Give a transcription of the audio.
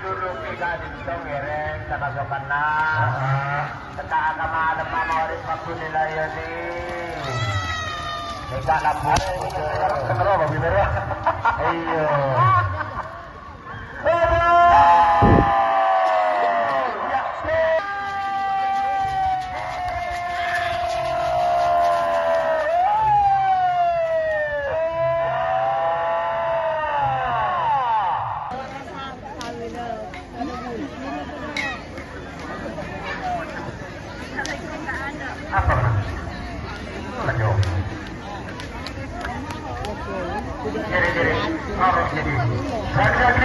duduk tiga di situ ngereng kata sokana teka agama ada mawaris waktu nilai ini tidak lampu kenapa babi merah iyo apa? Lanjut. Jadi, harus jadi. Kalau